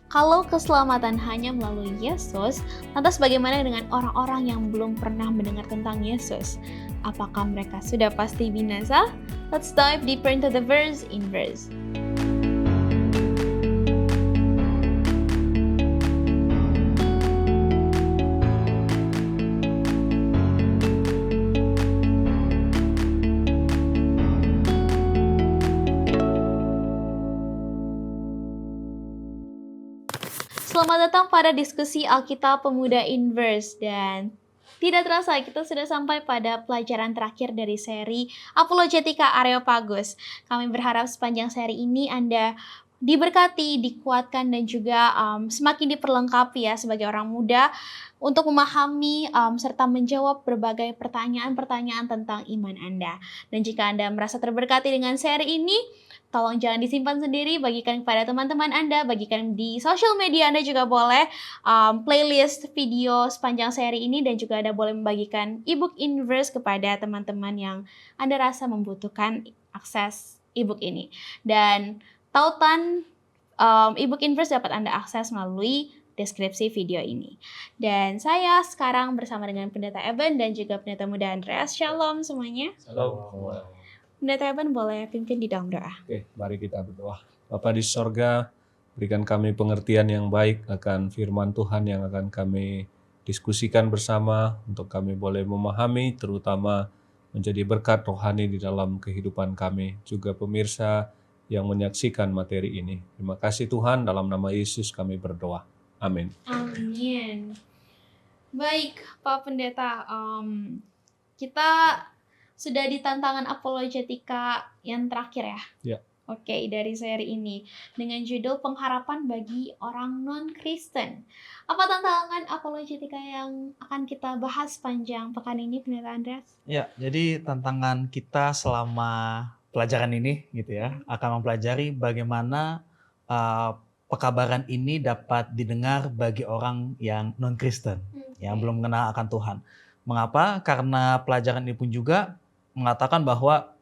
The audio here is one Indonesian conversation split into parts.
Kalau keselamatan hanya melalui Yesus, lantas bagaimana dengan orang-orang yang belum pernah mendengar tentang Yesus? Apakah mereka sudah pasti binasa? Let's dive deeper into the verse in verse. Selamat datang pada diskusi Alkitab Pemuda Inverse, dan tidak terasa kita sudah sampai pada pelajaran terakhir dari seri Apologetika Areopagus. Kami berharap sepanjang seri ini Anda diberkati, dikuatkan, dan juga semakin diperlengkapi ya sebagai orang muda untuk memahami serta menjawab berbagai pertanyaan-pertanyaan tentang iman Anda. Dan jika Anda merasa terberkati dengan seri ini, tolong jangan disimpan sendiri, bagikan kepada teman-teman Anda, bagikan di sosial media Anda juga boleh playlist video sepanjang seri ini, dan juga Anda boleh membagikan ebook Inverse kepada teman-teman yang Anda rasa membutuhkan akses ebook ini. Dan tautan ebook Inverse dapat Anda akses melalui deskripsi video ini. Dan saya sekarang bersama dengan Pendeta Eben dan juga Pendeta Muda Andreas. Shalom semuanya. Shalom. Pendeta Eben boleh pimpin di dalam doa. Oke, mari kita berdoa. Bapa di sorga, berikan kami pengertian yang baik akan firman Tuhan yang akan kami diskusikan bersama, untuk kami boleh memahami, terutama menjadi berkat rohani di dalam kehidupan kami, juga pemirsa yang menyaksikan materi ini. Terima kasih Tuhan, dalam nama Yesus kami berdoa. Amin. Amin. Baik, Pak Pendeta, kita sudah di tantangan apologetika yang terakhir ya? Ya. Oke, dari seri ini dengan judul pengharapan bagi orang non-Kristen. Apa tantangan apologetika yang akan kita bahas panjang pekan ini, Pendeta Andreas? Ya, jadi tantangan kita selama pelajaran ini gitu ya, akan mempelajari bagaimana pekabaran ini dapat didengar bagi orang yang non-Kristen, yang belum mengenal akan Tuhan. Mengapa? Karena pelajaran ini pun juga mengatakan bahwa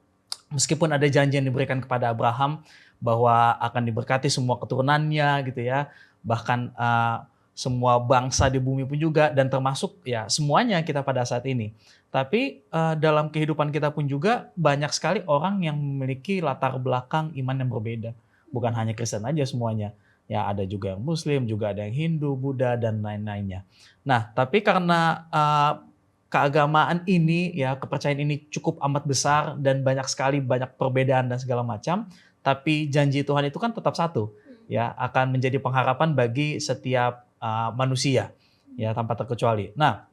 meskipun ada janji yang diberikan kepada Abraham bahwa akan diberkati semua keturunannya gitu ya, bahkan semua bangsa di bumi pun juga, dan termasuk ya semuanya kita pada saat ini. Tapi dalam kehidupan kita pun juga banyak sekali orang yang memiliki latar belakang iman yang berbeda. Bukan hanya Kristen aja semuanya. Ya, ada juga yang Muslim, juga ada yang Hindu, Buddha, dan lain-lainnya. Nah, tapi karena keagamaan ini, ya kepercayaan ini cukup amat besar dan banyak perbedaan dan segala macam, tapi janji Tuhan itu kan tetap satu, ya akan menjadi pengharapan bagi setiap manusia, ya tanpa terkecuali. Nah,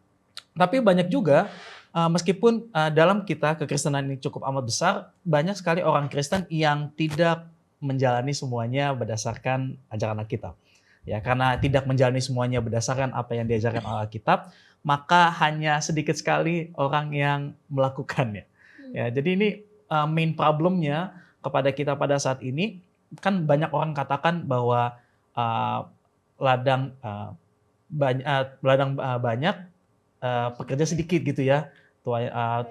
tapi banyak juga meskipun dalam kita kekristenan ini cukup amat besar, banyak sekali orang Kristen yang tidak menjalani semuanya berdasarkan ajaran Alkitab. Ya, karena tidak menjalani semuanya berdasarkan apa yang diajarkan oleh Alkitab, maka hanya sedikit sekali orang yang melakukannya. Ya, jadi ini main problemnya kepada kita pada saat ini, kan banyak orang katakan bahwa ladang banyak, pekerja sedikit gitu ya,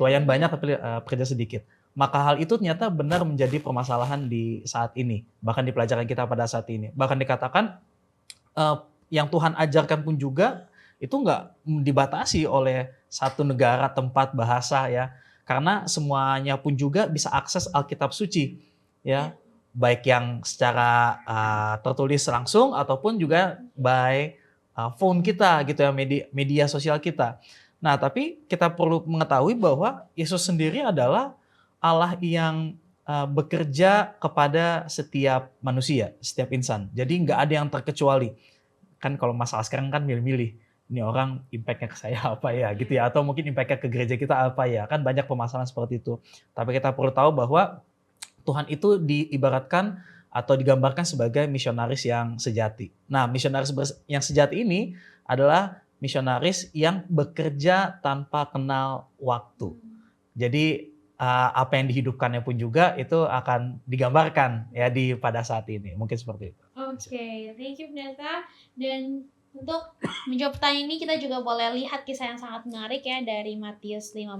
tuayan banyak tapi pekerja sedikit. Maka hal itu ternyata benar menjadi permasalahan di saat ini, bahkan di pelajaran kita pada saat ini. Bahkan dikatakan yang Tuhan ajarkan pun juga itu nggak dibatasi oleh satu negara, tempat, bahasa ya, karena semuanya pun juga bisa akses Alkitab suci ya, baik yang secara tertulis langsung ataupun juga by phone kita gitu ya, media sosial kita. Nah, tapi kita perlu mengetahui bahwa Yesus sendiri adalah Allah yang bekerja kepada setiap manusia, setiap insan. Jadi nggak ada yang terkecuali. Kan kalau masalah sekarang kan milih-milih, ini orang impact-nya ke saya apa ya gitu ya, atau mungkin impact-nya ke gereja kita apa ya, kan banyak permasalahan seperti itu. Tapi kita perlu tahu bahwa Tuhan itu diibaratkan atau digambarkan sebagai misionaris yang sejati. Nah, misionaris yang sejati ini adalah misionaris yang bekerja tanpa kenal waktu. Jadi apa yang dihidupkannya pun juga itu akan digambarkan ya pada saat ini. Mungkin seperti itu. Oke, thank you Pendeta. Dan untuk menjawab pertanyaan ini kita juga boleh lihat kisah yang sangat menarik ya dari Matius 15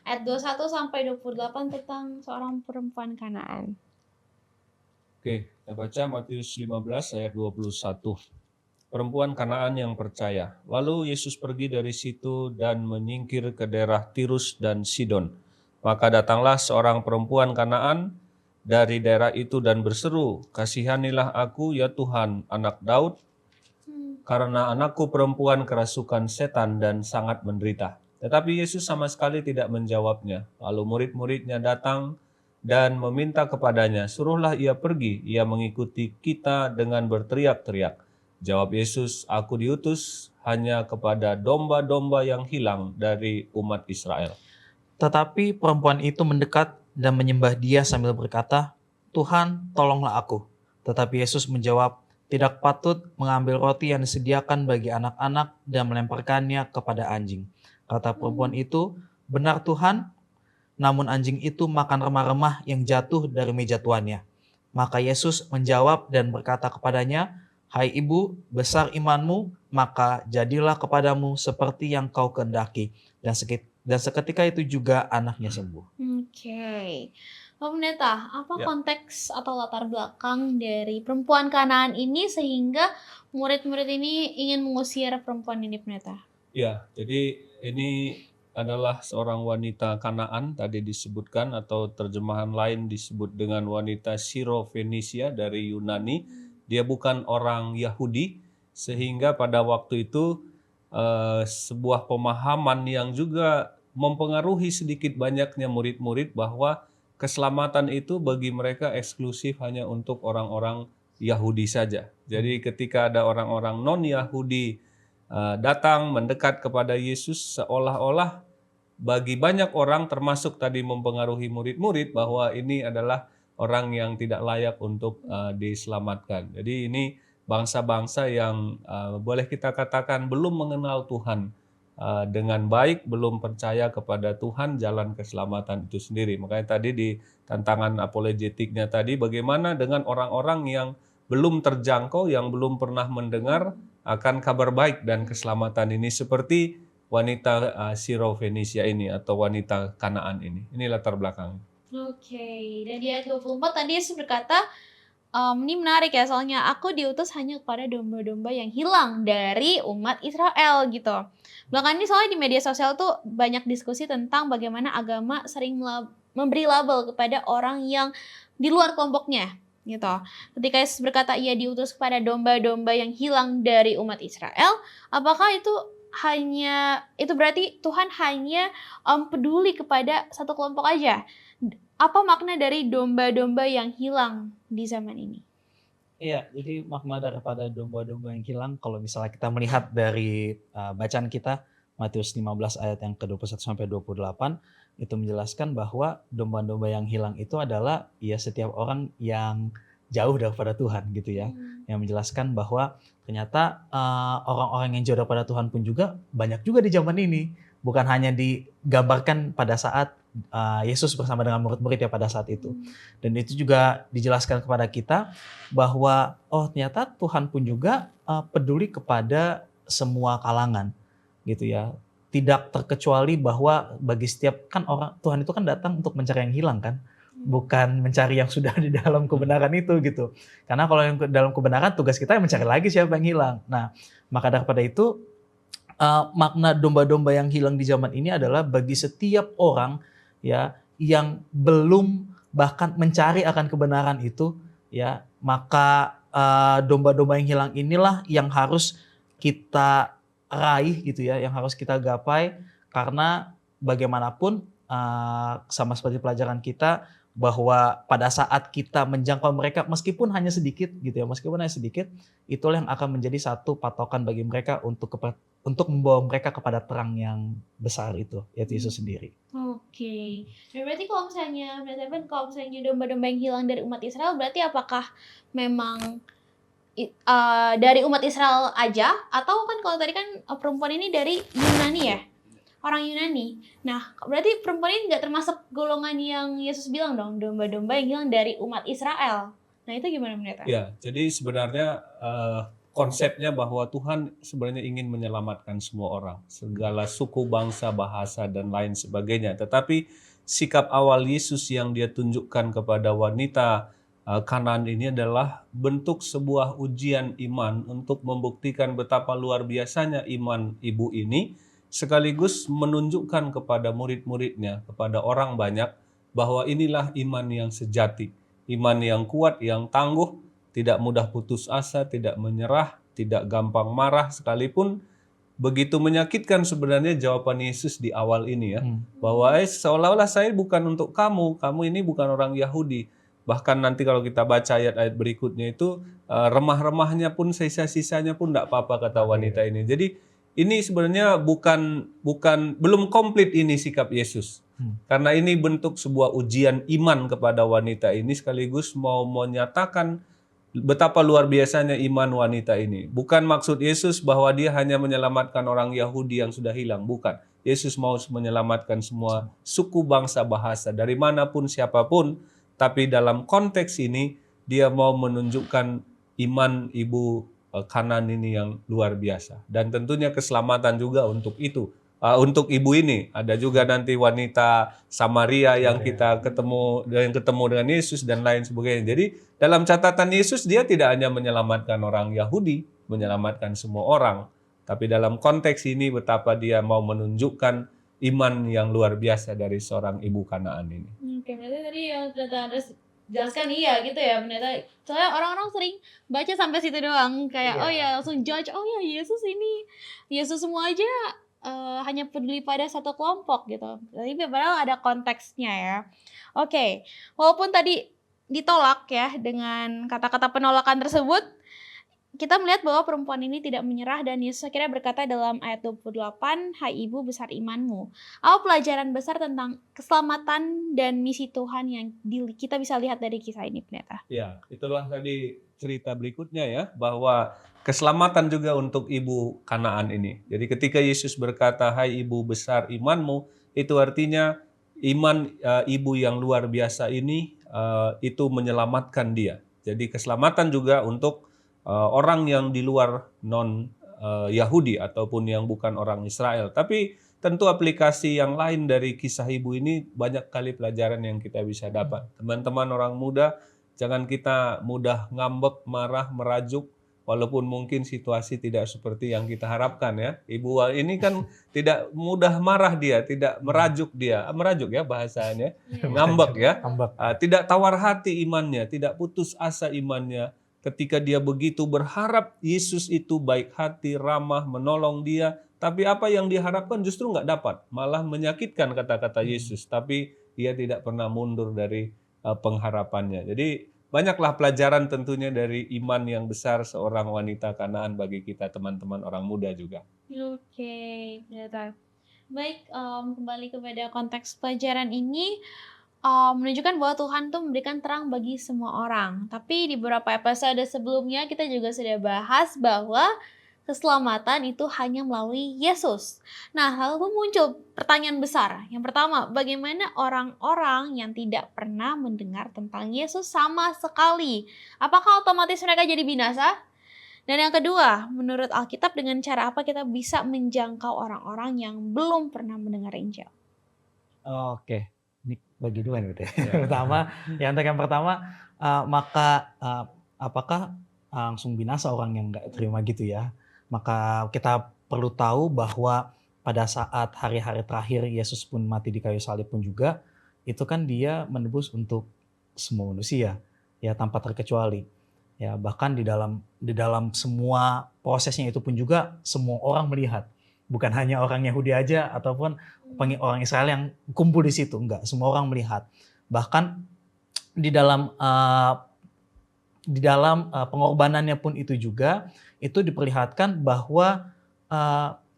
ayat 21 sampai 28 tentang seorang perempuan Kanaan. Oke, kita baca Matius 15 ayat 21. Perempuan Kanaan yang percaya. Lalu Yesus pergi dari situ dan menyingkir ke daerah Tirus dan Sidon. Maka datanglah seorang perempuan Kanaan dari daerah itu dan berseru, "Kasihanilah aku ya Tuhan, anak Daud, karena anakku perempuan kerasukan setan dan sangat menderita." Tetapi Yesus sama sekali tidak menjawabnya. Lalu murid-muridnya datang dan meminta kepadanya, "Suruhlah ia pergi, ia mengikuti kita dengan berteriak-teriak." Jawab Yesus, "Aku diutus hanya kepada domba-domba yang hilang dari umat Israel." Tetapi perempuan itu mendekat dan menyembah Dia sambil berkata, "Tuhan, tolonglah aku." Tetapi Yesus menjawab, "Tidak patut mengambil roti yang disediakan bagi anak-anak dan melemparkannya kepada anjing." Kata perempuan itu, "Benar Tuhan," namun anjing itu makan remah-remah yang jatuh dari meja tuannya. Maka Yesus menjawab dan berkata kepadanya, "Hai ibu, besar imanmu, maka jadilah kepadamu seperti yang kau kehendaki." Dan seketika itu juga anaknya sembuh. Oke. Pak Pendeta, apa Ya. konteks atau latar belakang dari perempuan Kanaan ini sehingga murid-murid ini ingin mengusir perempuan ini, Pendeta? Ya, jadi ini adalah seorang wanita Kanaan, tadi disebutkan, atau terjemahan lain disebut dengan wanita Siro-Fenisia dari Yunani. Dia bukan orang Yahudi, sehingga pada waktu itu sebuah pemahaman yang juga mempengaruhi sedikit banyaknya murid-murid bahwa keselamatan itu bagi mereka eksklusif hanya untuk orang-orang Yahudi saja. Jadi ketika ada orang-orang non-Yahudi datang mendekat kepada Yesus, seolah-olah bagi banyak orang, termasuk tadi mempengaruhi murid-murid, bahwa ini adalah orang yang tidak layak untuk diselamatkan. Jadi ini bangsa-bangsa yang boleh kita katakan belum mengenal Tuhan dengan baik, belum percaya kepada Tuhan, jalan keselamatan itu sendiri. Makanya tadi di tantangan apologetiknya tadi, bagaimana dengan orang-orang yang belum terjangkau, yang belum pernah mendengar akan kabar baik dan keselamatan ini, seperti wanita Siro-Fenisia ini atau wanita Kanaan ini. Ini latar belakang. Oke, dan di ayat 24 tadi Yesus berkata, ini menarik ya, soalnya aku diutus hanya kepada domba-domba yang hilang dari umat Israel gitu. Belakangan ini soalnya di media sosial tuh banyak diskusi tentang bagaimana agama sering memberi label kepada orang yang di luar kelompoknya gitu. Ketika Yesus berkata ia diutus kepada domba-domba yang hilang dari umat Israel, apakah itu berarti Tuhan hanya peduli kepada satu kelompok aja? Apa makna dari domba-domba yang hilang di zaman ini? Iya, jadi makna daripada domba-domba yang hilang, kalau misalnya kita melihat dari bacaan kita, Matius 15 ayat yang ke-21 sampai 28, itu menjelaskan bahwa domba-domba yang hilang itu adalah ya setiap orang yang jauh daripada Tuhan gitu ya. Yang menjelaskan bahwa ternyata orang-orang yang jauh daripada Tuhan pun juga banyak juga di zaman ini. Bukan hanya digambarkan pada saat Yesus bersama dengan murid-murid ya pada saat itu. Dan itu juga dijelaskan kepada kita bahwa ternyata Tuhan pun juga peduli kepada semua kalangan gitu ya. Tidak terkecuali bahwa bagi setiap, kan orang, Tuhan itu kan datang untuk mencari yang hilang kan, bukan mencari yang sudah di dalam kebenaran itu gitu. Karena kalau yang dalam kebenaran tugas kita yang mencari lagi siapa yang hilang. Nah, maka daripada itu makna domba-domba yang hilang di zaman ini adalah bagi setiap orang ya yang belum bahkan mencari akan kebenaran itu ya, maka domba-domba yang hilang inilah yang harus kita raih gitu ya, yang harus kita gapai, karena bagaimanapun sama seperti pelajaran kita bahwa pada saat kita menjangkau mereka meskipun hanya sedikit gitu ya, meskipun hanya sedikit, itulah yang akan menjadi satu patokan bagi mereka untuk membawa mereka kepada terang yang besar itu, yaitu Yesus sendiri. Oke. Berarti kalau misalnya domba-domba yang hilang dari umat Israel, berarti apakah memang dari umat Israel aja, atau kan kalau tadi kan perempuan ini dari Yunani ya? Orang Yunani. Nah, berarti perempuan ini nggak termasuk golongan yang Yesus bilang dong, domba-domba yang hilang dari umat Israel. Nah, itu gimana Pendeta? Ya, jadi sebenarnya konsepnya bahwa Tuhan sebenarnya ingin menyelamatkan semua orang, segala suku, bangsa, bahasa, dan lain sebagainya. Tetapi sikap awal Yesus yang dia tunjukkan kepada wanita Kanaan ini adalah bentuk sebuah ujian iman untuk membuktikan betapa luar biasanya iman ibu ini, sekaligus menunjukkan kepada murid-muridnya, kepada orang banyak, bahwa inilah iman yang sejati, iman yang kuat, yang tangguh, tidak mudah putus asa, tidak menyerah, tidak gampang marah, sekalipun begitu menyakitkan sebenarnya jawaban Yesus di awal ini ya, bahwa seolah-olah saya bukan untuk kamu, kamu ini bukan orang Yahudi. Bahkan nanti kalau kita baca ayat-ayat berikutnya itu remah-remahnya pun, sisa-sisanya pun tidak apa-apa kata wanita ini. Jadi ini sebenarnya belum komplit ini sikap Yesus. Karena ini bentuk sebuah ujian iman kepada wanita ini, sekaligus mau menyatakan betapa luar biasanya iman wanita ini. Bukan maksud Yesus bahwa dia hanya menyelamatkan orang Yahudi yang sudah hilang. Bukan. Yesus mau menyelamatkan semua suku, bangsa, bahasa. Dari manapun, siapapun. Tapi dalam konteks ini, dia mau menunjukkan iman ibu Kanaan ini yang luar biasa. Dan tentunya keselamatan juga untuk itu. Untuk ibu ini. Ada juga nanti wanita Samaria yang kita ketemu dengan Yesus dan lain sebagainya. Jadi dalam catatan Yesus, dia tidak hanya menyelamatkan orang Yahudi, menyelamatkan semua orang. Tapi dalam konteks ini betapa dia mau menunjukkan iman yang luar biasa dari seorang ibu Kanaan ini. Oke, berarti tadi yang terus jelaskan iya gitu ya, ternyata. Soalnya orang-orang sering baca sampai situ doang, kayak oh ya langsung judge, oh ya Yesus semua aja hanya peduli pada satu kelompok gitu. Tapi padahal ada konteksnya ya. Oke, walaupun tadi ditolak ya dengan kata-kata penolakan tersebut, kita melihat bahwa perempuan ini tidak menyerah dan Yesus akhirnya berkata dalam ayat 28, "Hai ibu, besar imanmu." Apa pelajaran besar tentang keselamatan dan misi Tuhan yang kita bisa lihat dari kisah ini, Pendeta? Ya, itulah tadi cerita berikutnya ya, bahwa keselamatan juga untuk ibu Kanaan ini. Jadi ketika Yesus berkata, "Hai ibu, besar imanmu," itu artinya iman ibu yang luar biasa ini itu menyelamatkan dia. Jadi keselamatan juga untuk orang yang di luar non Yahudi ataupun yang bukan orang Israel. Tapi tentu aplikasi yang lain dari kisah ibu ini banyak kali pelajaran yang kita bisa dapat. Teman-teman orang muda, jangan kita mudah ngambek, marah, merajuk, walaupun mungkin situasi tidak seperti yang kita harapkan ya. Ibu ini kan tidak mudah marah dia, tidak merajuk ya bahasanya, ngambek ya. Tidak tawar hati imannya, tidak putus asa imannya. Ketika dia begitu berharap Yesus itu baik hati, ramah, menolong dia. Tapi apa yang diharapkan justru nggak dapat. Malah menyakitkan kata-kata Yesus. Tapi dia tidak pernah mundur dari pengharapannya. Jadi banyaklah pelajaran tentunya dari iman yang besar seorang wanita Kanaan bagi kita teman-teman orang muda juga. Oke, baik, kembali kepada konteks pelajaran ini. Menunjukkan bahwa Tuhan tuh memberikan terang bagi semua orang. Tapi di beberapa episode sebelumnya kita juga sudah bahas bahwa keselamatan itu hanya melalui Yesus. Nah, lalu muncul pertanyaan besar. Yang pertama, bagaimana orang-orang yang tidak pernah mendengar tentang Yesus sama sekali? Apakah otomatis mereka jadi binasa? Dan yang kedua, menurut Alkitab dengan cara apa kita bisa menjangkau orang-orang yang belum pernah mendengar Injil? Oke. Ini bagi dua nih, yang pertama, maka apakah langsung binasa orang yang nggak terima gitu ya? Maka kita perlu tahu bahwa pada saat hari-hari terakhir Yesus pun mati di kayu salib pun juga, itu kan dia menebus untuk semua manusia ya, tanpa terkecuali. Ya, bahkan di dalam semua prosesnya itu pun juga semua orang melihat. Bukan hanya orang Yahudi aja ataupun orang Israel yang kumpul di situ, enggak, semua orang melihat. Bahkan di dalam pengorbanannya pun itu juga itu diperlihatkan bahwa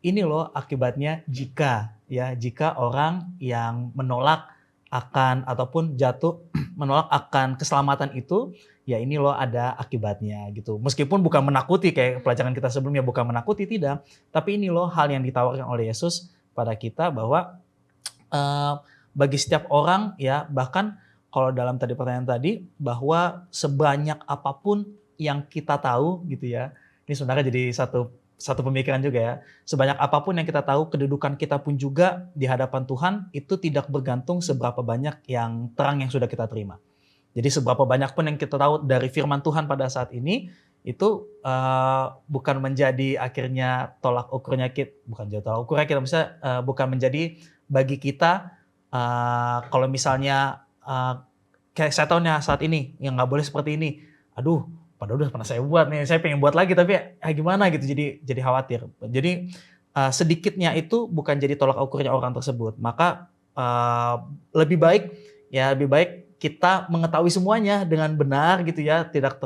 ini loh akibatnya jika orang yang menolak akan ataupun jatuh menolak akan keselamatan itu, ya ini loh ada akibatnya gitu. Meskipun bukan menakuti kayak pelajaran kita sebelumnya, bukan menakuti, tidak, tapi ini loh hal yang ditawarkan oleh Yesus pada kita bahwa bagi setiap orang ya, bahkan kalau dalam tadi pertanyaan tadi bahwa sebanyak apapun yang kita tahu gitu ya. Ini sebenarnya jadi satu pemikiran juga ya. Sebanyak apapun yang kita tahu, kedudukan kita pun juga di hadapan Tuhan itu tidak bergantung seberapa banyak yang terang yang sudah kita terima. Jadi seberapa banyak pun yang kita tahu dari firman Tuhan pada saat ini, itu bukan menjadi akhirnya tolak ukurnya kita, bukan jadi tolak ukurnya kita, misalnya bukan menjadi bagi kita kalau misalnya kayak saya tahu nih saat ini yang nggak boleh seperti ini, aduh padahal udah pernah saya buat nih, saya pengen buat lagi tapi gimana gitu, jadi khawatir. Jadi sedikitnya itu bukan jadi tolak ukurnya orang tersebut, maka lebih baik kita mengetahui semuanya dengan benar gitu ya, tidak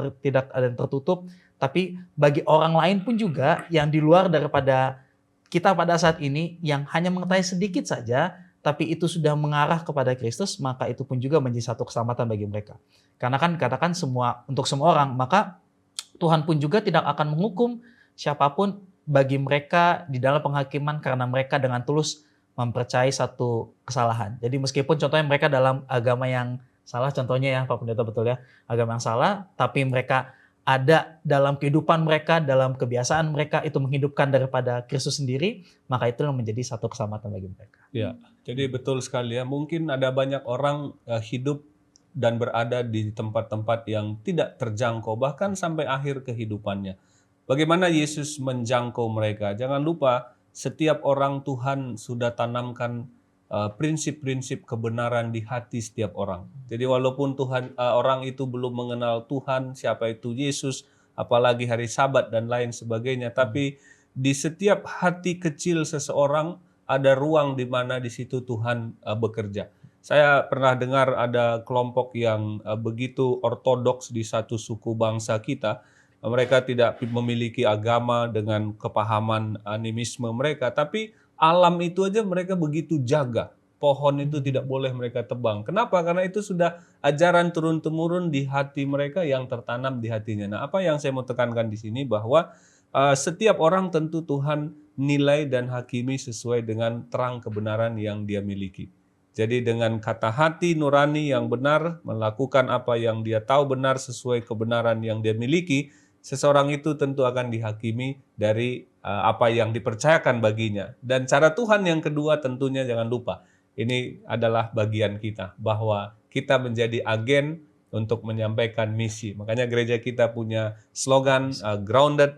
ada yang tertutup. Tapi bagi orang lain pun juga yang di luar daripada kita pada saat ini, yang hanya mengetahui sedikit saja, tapi itu sudah mengarah kepada Kristus, maka itu pun juga menjadi satu keselamatan bagi mereka. Karena kan katakan untuk semua orang, maka Tuhan pun juga tidak akan menghukum siapapun bagi mereka di dalam penghakiman karena mereka dengan tulus mempercayai satu kesalahan. Jadi meskipun contohnya mereka dalam agama yang salah, contohnya ya Pak Pendeta, betul ya, agama yang salah, tapi mereka ada dalam kehidupan mereka, dalam kebiasaan mereka itu menghidupkan daripada Kristus sendiri, maka itu menjadi satu keselamatan bagi mereka. Ya, jadi betul sekali ya. Mungkin ada banyak orang hidup dan berada di tempat-tempat yang tidak terjangkau, bahkan sampai akhir kehidupannya. Bagaimana Yesus menjangkau mereka? Jangan lupa, setiap orang Tuhan sudah tanamkan prinsip-prinsip kebenaran di hati setiap orang. Jadi walaupun orang itu belum mengenal Tuhan, siapa itu Yesus, apalagi hari Sabat dan lain sebagainya, tapi di setiap hati kecil seseorang ada ruang di mana di situ Tuhan bekerja. Saya pernah dengar ada kelompok yang begitu ortodoks di satu suku bangsa kita. Mereka tidak memiliki agama dengan kepahaman animisme mereka, tapi alam itu aja mereka begitu jaga. Pohon itu tidak boleh mereka tebang. Kenapa? Karena itu sudah ajaran turun-temurun di hati mereka yang tertanam di hatinya. Nah, apa yang saya mau tekankan di sini bahwa setiap orang tentu Tuhan nilai dan hakimi sesuai dengan terang kebenaran yang dia miliki. Jadi dengan kata hati nurani yang benar, melakukan apa yang dia tahu benar sesuai kebenaran yang dia miliki, seseorang itu tentu akan dihakimi dari apa yang dipercayakan baginya. Dan cara Tuhan yang kedua tentunya jangan lupa, ini adalah bagian kita, bahwa kita menjadi agen untuk menyampaikan misi. Makanya gereja kita punya slogan grounded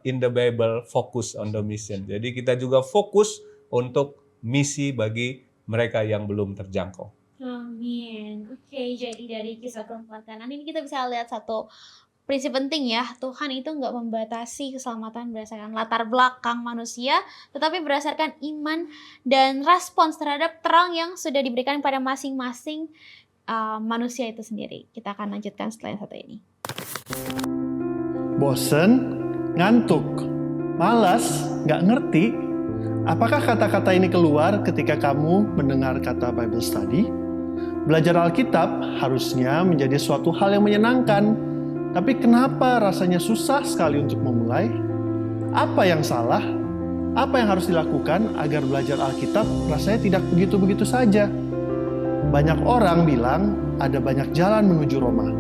in the Bible, focus on the mission. Jadi kita juga fokus untuk misi bagi mereka yang belum terjangkau. Amin. Oke, jadi dari kisah perempuan Kanaan ini kita bisa lihat satu prinsip penting ya, Tuhan itu nggak membatasi keselamatan berdasarkan latar belakang manusia, tetapi berdasarkan iman dan respons terhadap terang yang sudah diberikan pada masing-masing manusia itu sendiri. Kita akan lanjutkan setelah yang satu ini. Bosen, ngantuk, malas, nggak ngerti. Apakah kata-kata ini keluar ketika kamu mendengar kata Bible Study? Belajar Alkitab harusnya menjadi suatu hal yang menyenangkan. Tapi kenapa rasanya susah sekali untuk memulai? Apa yang salah? Apa yang harus dilakukan agar belajar Alkitab rasanya tidak begitu-begitu saja? Banyak orang bilang ada banyak jalan menuju Roma.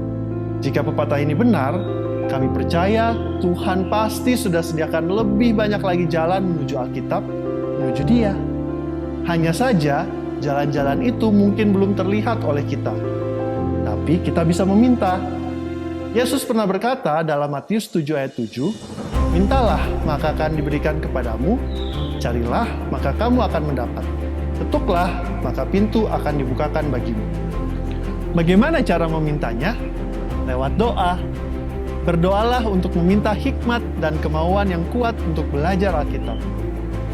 Jika pepatah ini benar, kami percaya Tuhan pasti sudah sediakan lebih banyak lagi jalan menuju Alkitab, menuju Dia. Hanya saja, jalan-jalan itu mungkin belum terlihat oleh kita. Tapi kita bisa meminta. Yesus pernah berkata dalam Matius 7 ayat 7, "Mintalah, maka akan diberikan kepadamu, carilah, maka kamu akan mendapat, ketuklah, maka pintu akan dibukakan bagimu." Bagaimana cara memintanya? Lewat doa. Berdoalah untuk meminta hikmat dan kemauan yang kuat untuk belajar Alkitab.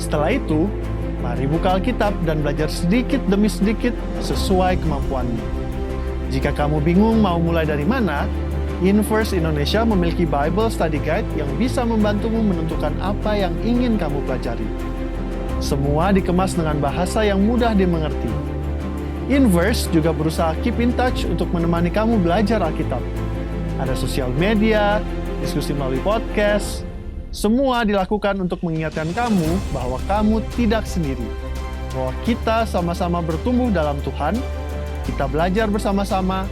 Setelah itu, mari buka Alkitab dan belajar sedikit demi sedikit sesuai kemampuanmu. Jika kamu bingung mau mulai dari mana, Inverse Indonesia memiliki Bible Study Guide yang bisa membantumu menentukan apa yang ingin kamu pelajari. Semua dikemas dengan bahasa yang mudah dimengerti. Inverse juga berusaha keep in touch untuk menemani kamu belajar Alkitab. Ada sosial media, diskusi melalui podcast. Semua dilakukan untuk mengingatkan kamu bahwa kamu tidak sendiri. Bahwa kita sama-sama bertumbuh dalam Tuhan, kita belajar bersama-sama,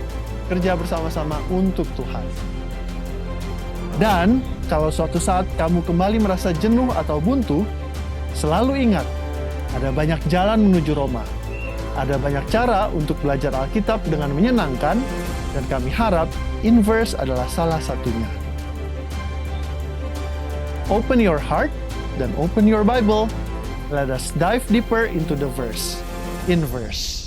kerja bersama-sama untuk Tuhan. Dan kalau suatu saat kamu kembali merasa jenuh atau buntu, selalu ingat, ada banyak jalan menuju Roma. Ada banyak cara untuk belajar Alkitab dengan menyenangkan, Dan kami harap Inverse adalah salah satunya. Open your heart dan open your Bible. Let us dive deeper into the verse. Inverse.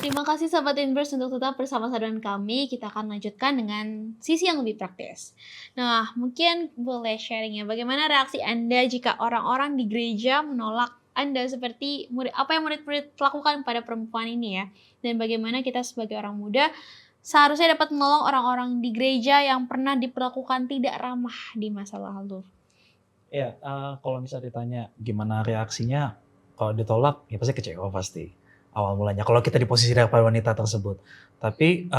Terima kasih sahabat Inverse untuk tetap bersama-sama dengan kami. Kita akan lanjutkan dengan sisi yang lebih praktis. Nah, mungkin boleh sharing ya, bagaimana reaksi Anda jika orang-orang di gereja menolak Anda seperti apa yang murid-murid lakukan pada perempuan ini ya. Dan bagaimana kita sebagai orang muda seharusnya dapat menolong orang-orang di gereja yang pernah diperlakukan tidak ramah di masa lalu. Ya, kalau misalnya ditanya gimana reaksinya, kalau ditolak ya pasti kecewa pasti. Awal mulanya kalau kita di posisi daripada wanita tersebut. Tapi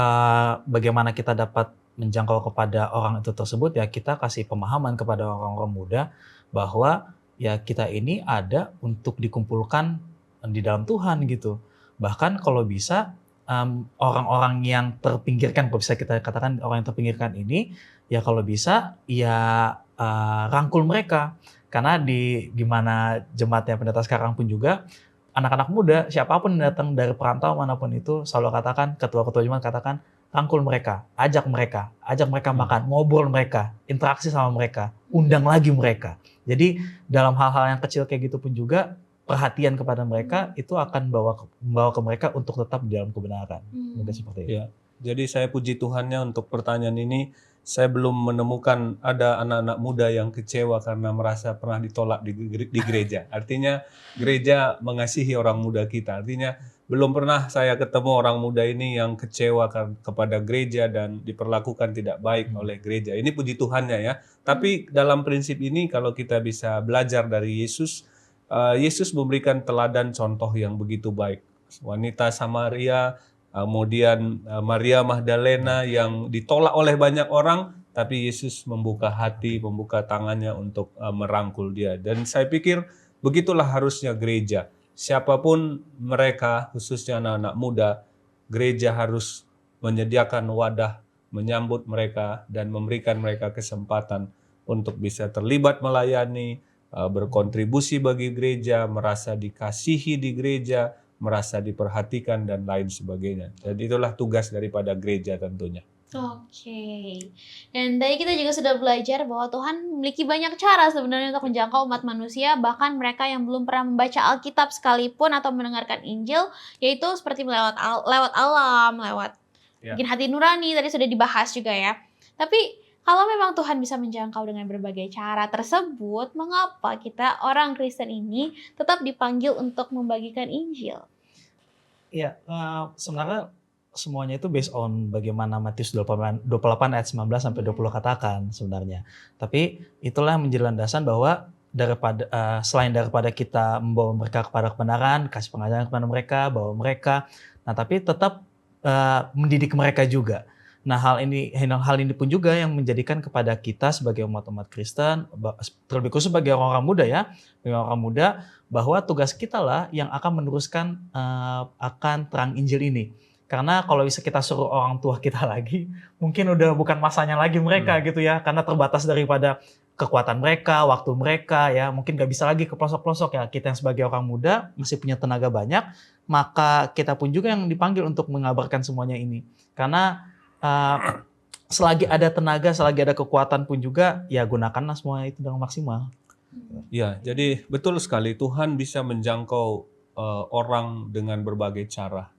bagaimana kita dapat menjangkau kepada orang itu tersebut, ya kita kasih pemahaman kepada orang-orang muda bahwa ya kita ini ada untuk dikumpulkan di dalam Tuhan gitu. Bahkan kalau bisa orang-orang yang terpinggirkan, kalau bisa kita katakan orang yang terpinggirkan ini, ya kalau bisa ya rangkul mereka. Karena di gimana jemaatnya pendeta sekarang pun juga, anak-anak muda, siapapun yang datang dari perantau manapun itu, selalu katakan, ketua-ketua jemaat katakan, rangkul mereka, ajak mereka makan, ngobrol mereka, interaksi sama mereka, undang lagi mereka. Jadi dalam hal-hal yang kecil kayak gitu pun juga, perhatian kepada mereka itu akan membawa ke mereka untuk tetap di dalam kebenaran. Mungkin seperti itu. Ya, jadi saya puji Tuhannya untuk pertanyaan ini. Saya belum menemukan ada anak-anak muda yang kecewa karena merasa pernah ditolak di gereja. Artinya gereja mengasihi orang muda kita. Artinya belum pernah saya ketemu orang muda ini yang kecewa kepada gereja dan diperlakukan tidak baik oleh gereja. Ini puji Tuhannya ya. Tapi dalam prinsip ini kalau kita bisa belajar dari Yesus, Yesus memberikan teladan contoh yang begitu baik. Wanita Samaria, kemudian Maria Magdalena yang ditolak oleh banyak orang, tapi Yesus membuka hati, membuka tangannya untuk merangkul dia. Dan saya pikir begitulah harusnya gereja. Siapapun mereka, khususnya anak-anak muda, gereja harus menyediakan wadah, menyambut mereka, dan memberikan mereka kesempatan untuk bisa terlibat melayani, berkontribusi bagi gereja, merasa dikasihi di gereja, merasa diperhatikan dan lain sebagainya. Dan itulah tugas daripada gereja tentunya. Oke. Dan tadi kita juga sudah belajar bahwa Tuhan memiliki banyak cara sebenarnya untuk menjangkau umat manusia, bahkan mereka yang belum pernah membaca Alkitab sekalipun atau mendengarkan Injil, yaitu seperti lewat alam, lewat bikin hati nurani, tadi sudah dibahas juga ya. Tapi kalau memang Tuhan bisa menjangkau dengan berbagai cara tersebut, mengapa kita orang Kristen ini tetap dipanggil untuk membagikan Injil? Iya, sebenarnya semuanya itu based on bagaimana Matius 28 ayat 19 sampai 20 katakan sebenarnya. Tapi itulah yang menjadi landasan bahwa selain daripada kita membawa mereka kepada kebenaran, kasih pengajaran kepada mereka, bawa mereka, nah tapi tetap mendidik mereka juga. Nah hal ini pun juga yang menjadikan kepada kita sebagai umat-umat Kristen, terlebih khusus sebagai orang-orang muda ya, bahwa tugas kita lah yang akan meneruskan akan terang Injil ini. Karena kalau bisa kita suruh orang tua kita lagi, mungkin udah bukan masanya lagi mereka gitu ya, karena terbatas daripada kekuatan mereka, waktu mereka ya, mungkin gak bisa lagi ke pelosok-pelosok ya. Kita yang sebagai orang muda masih punya tenaga banyak, maka kita pun juga yang dipanggil untuk mengabarkan semuanya ini. Karena selagi ada tenaga, selagi ada kekuatan pun juga, ya gunakanlah semua itu dengan maksimal. Ya, jadi betul sekali Tuhan bisa menjangkau orang dengan berbagai cara.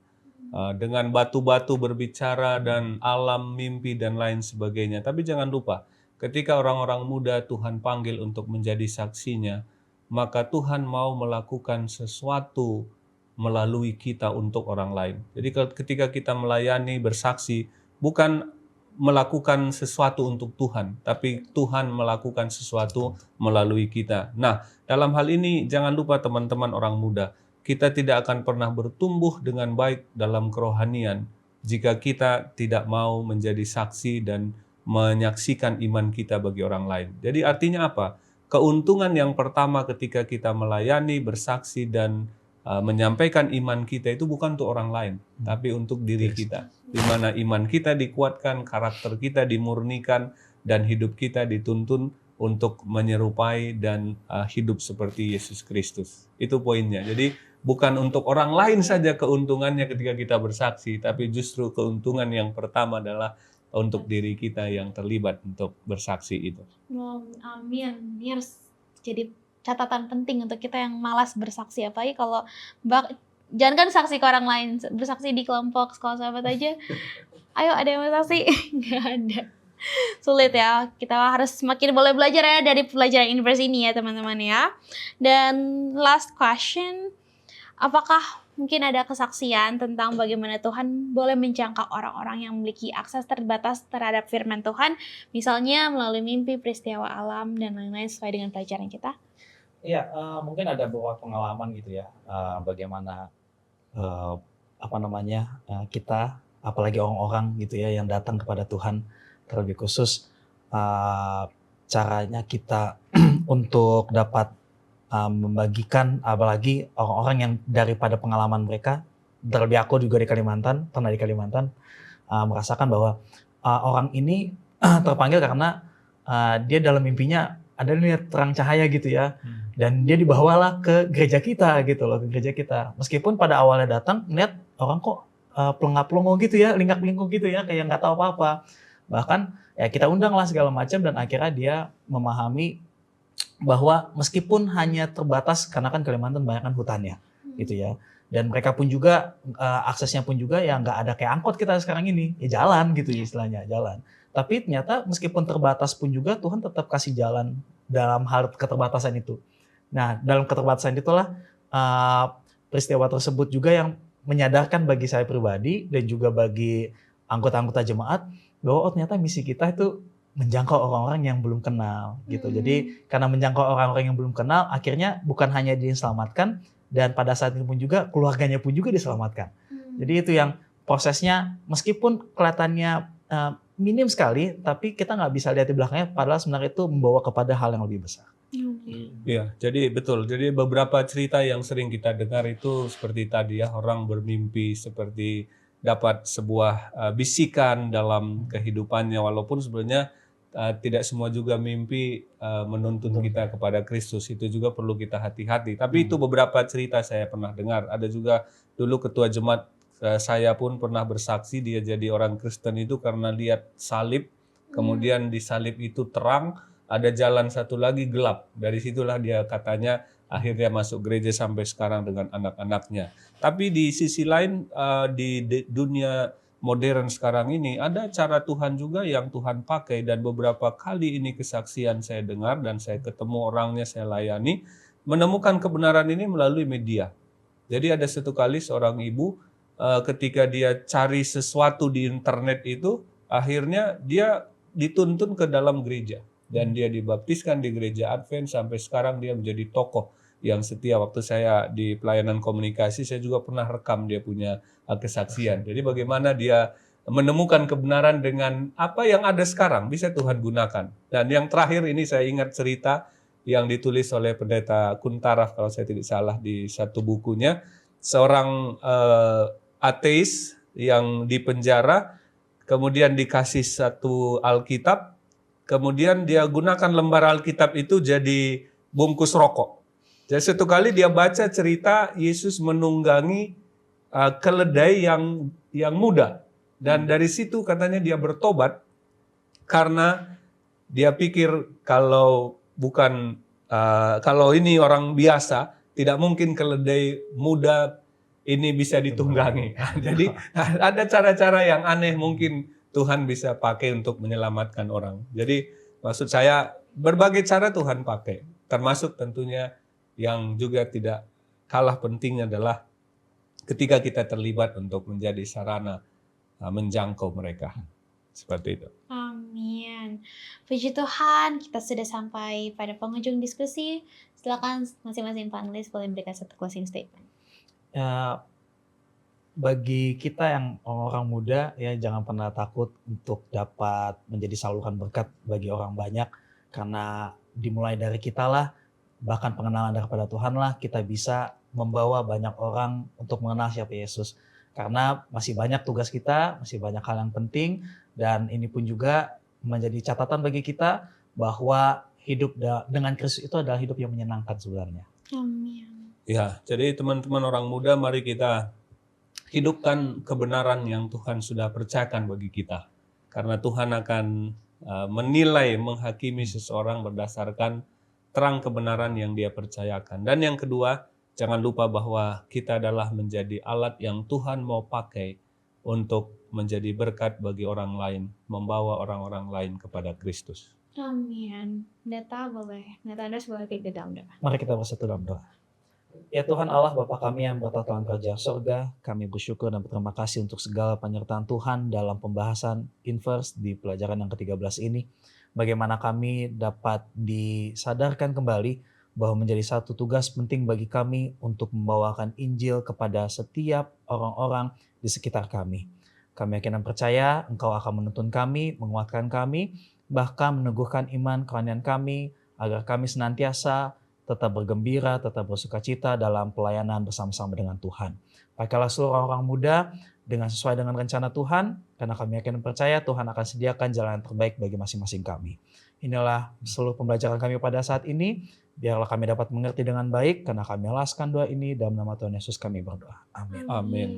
Dengan batu-batu berbicara dan alam mimpi dan lain sebagainya. Tapi jangan lupa, ketika orang-orang muda Tuhan panggil untuk menjadi saksinya, maka Tuhan mau melakukan sesuatu melalui kita untuk orang lain. Jadi ketika kita melayani, bersaksi, bukan melakukan sesuatu untuk Tuhan, tapi Tuhan melakukan sesuatu melalui kita. Nah, dalam hal ini jangan lupa teman-teman orang muda, kita tidak akan pernah bertumbuh dengan baik dalam kerohanian jika kita tidak mau menjadi saksi dan menyaksikan iman kita bagi orang lain. Jadi artinya apa? Keuntungan yang pertama ketika kita melayani, bersaksi, dan menyampaikan iman kita itu bukan untuk orang lain, tapi untuk diri kita. Di mana iman kita dikuatkan, karakter kita dimurnikan, dan hidup kita dituntun untuk menyerupai dan hidup seperti Yesus Kristus. Itu poinnya. Jadi bukan untuk orang lain saja keuntungannya ketika kita bersaksi, tapi justru keuntungan yang pertama adalah untuk diri kita yang terlibat untuk bersaksi itu. Amin. Ini harus jadi catatan penting untuk kita yang malas bersaksi, apalagi kalau jangan kan saksi ke orang lain, bersaksi di kelompok sekolah sahabat aja. Ayo ada yang bersaksi? Nggak ada. Sulit ya, kita harus semakin boleh belajar ya dari pelajaran Inverse ini ya teman-teman ya. Dan last question, apakah mungkin ada kesaksian tentang bagaimana Tuhan boleh menjangkau orang-orang yang memiliki akses terbatas terhadap firman Tuhan, misalnya melalui mimpi, peristiwa alam, dan lain-lain sesuai dengan pelajaran kita? Iya, mungkin ada beberapa pengalaman gitu ya, bagaimana kita, apalagi orang-orang gitu ya yang datang kepada Tuhan, terlebih khusus caranya kita untuk dapat membagikan, apalagi orang-orang yang daripada pengalaman mereka, terlebih aku juga pernah di Kalimantan, merasakan bahwa orang ini terpanggil karena dia dalam mimpinya ada lihat terang cahaya gitu ya, dan dia dibawalah ke gereja kita gitu loh, ke gereja kita. Meskipun pada awalnya datang melihat orang kok pelengap-pelongo gitu ya, lingkap-lingkup gitu ya, kayak nggak tahu apa-apa. Bahkan ya kita undang lah segala macam, dan akhirnya dia memahami bahwa meskipun hanya terbatas, karena kan Kalimantan banyak kan hutannya gitu ya, dan mereka pun juga aksesnya pun juga ya nggak ada kayak angkot kita sekarang ini, ya jalan gitu ya istilahnya, jalan. Tapi ternyata meskipun terbatas pun juga Tuhan tetap kasih jalan dalam hal keterbatasan itu. Nah, dalam keterbatasan itulah peristiwa tersebut juga yang menyadarkan bagi saya pribadi dan juga bagi anggota-anggota jemaat bahwa ternyata misi kita itu menjangkau orang-orang yang belum kenal gitu. Jadi karena menjangkau orang-orang yang belum kenal, akhirnya bukan hanya diselamatkan, dan pada saat itu pun juga keluarganya pun juga diselamatkan. Jadi itu yang prosesnya meskipun kelihatannya minim sekali, tapi kita nggak bisa lihat di belakangnya, padahal sebenarnya itu membawa kepada hal yang lebih besar. Iya, jadi betul. Jadi beberapa cerita yang sering kita dengar itu seperti tadi ya, orang bermimpi seperti dapat sebuah bisikan dalam kehidupannya, walaupun sebenarnya tidak semua juga mimpi menuntun kita kepada Kristus. Itu juga perlu kita hati-hati. Tapi itu beberapa cerita saya pernah dengar. Ada juga dulu ketua jemaat saya pun pernah bersaksi, dia jadi orang Kristen itu karena lihat salib, kemudian di salib itu terang, ada jalan satu lagi gelap. Dari situlah dia katanya akhirnya masuk gereja sampai sekarang dengan anak-anaknya. Tapi di sisi lain di dunia modern sekarang ini ada cara Tuhan juga yang Tuhan pakai, dan beberapa kali ini kesaksian saya dengar dan saya ketemu orangnya, saya layani, menemukan kebenaran ini melalui media. Jadi ada satu kali seorang ibu ketika dia cari sesuatu di internet itu, akhirnya dia dituntun ke dalam gereja. Dan dia dibaptiskan di gereja Advent, sampai sekarang dia menjadi tokoh yang setia. Waktu saya di pelayanan komunikasi, saya juga pernah rekam dia punya kesaksian. Jadi bagaimana dia menemukan kebenaran dengan apa yang ada sekarang, bisa Tuhan gunakan. Dan yang terakhir ini saya ingat cerita yang ditulis oleh pendeta Kuntaraf, kalau saya tidak salah, di satu bukunya. Seorang ateis yang dipenjara, kemudian dikasih satu Alkitab, kemudian dia gunakan lembar Alkitab itu jadi bungkus rokok. Jadi satu kali dia baca cerita Yesus menunggangi keledai yang muda. Dan dari situ katanya dia bertobat karena dia pikir kalau ini orang biasa, tidak mungkin keledai muda ini bisa ditunggangi. Jadi ada cara-cara yang aneh mungkin Tuhan bisa pakai untuk menyelamatkan orang. Jadi maksud saya berbagai cara Tuhan pakai. Termasuk tentunya yang juga tidak kalah pentingnya adalah ketika kita terlibat untuk menjadi sarana menjangkau mereka. Seperti itu. Amin. Puji Tuhan, kita sudah sampai pada penghujung diskusi. Silakan masing-masing panelis boleh memberikan satu closing statement. Ya, bagi kita yang orang muda ya, jangan pernah takut untuk dapat menjadi saluran berkat bagi orang banyak, karena dimulai dari kita lah, bahkan pengenalan daripada Tuhan lah, kita bisa membawa banyak orang untuk mengenal siapa Yesus. Karena masih banyak tugas kita, masih banyak hal yang penting, dan ini pun juga menjadi catatan bagi kita bahwa hidup dengan Kristus itu adalah hidup yang menyenangkan sebenarnya. Amin. Ya, jadi teman-teman orang muda, mari kita hidupkan kebenaran yang Tuhan sudah percayakan bagi kita. Karena Tuhan akan menilai, menghakimi seseorang berdasarkan terang kebenaran yang dia percayakan. Dan yang kedua, jangan lupa bahwa kita adalah menjadi alat yang Tuhan mau pakai untuk menjadi berkat bagi orang lain, membawa orang-orang lain kepada Kristus. Amin. Pendeta Andres boleh ikut dalam doa. Mari kita bersatu dalam doa. Ya Tuhan Allah, Bapa kami yang bertata dalam kerajaan surga, kami bersyukur dan berterima kasih untuk segala penyertaan Tuhan dalam pembahasan inverse di pelajaran yang ke-13 ini. Bagaimana kami dapat disadarkan kembali bahwa menjadi satu tugas penting bagi kami untuk membawakan Injil kepada setiap orang-orang di sekitar kami. Kami yakin dan percaya Engkau akan menuntun kami, menguatkan kami, bahkan meneguhkan iman kerohanian kami, agar kami senantiasa tetap bergembira, tetap bersukacita dalam pelayanan bersama-sama dengan Tuhan. Pakailah seluruh orang muda sesuai dengan rencana Tuhan, karena kami yakin dan percaya Tuhan akan sediakan jalan yang terbaik bagi masing-masing kami. Inilah seluruh pembelajaran kami pada saat ini. Biarlah kami dapat mengerti dengan baik, karena kami alaskan doa ini dalam nama Tuhan Yesus kami berdoa. Amin. Amin.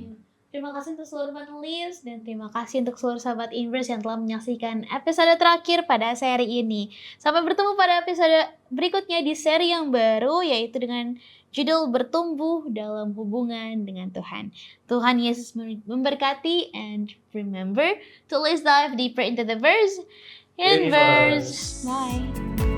Terima kasih untuk seluruh panelis dan terima kasih untuk seluruh sahabat Inverse yang telah menyaksikan episode terakhir pada seri ini. Sampai bertemu pada episode berikutnya di seri yang baru, yaitu dengan judul Bertumbuh dalam Hubungan dengan Tuhan. Tuhan Yesus memberkati, and remember to let's dive deeper into the verse. Inverse. Bye.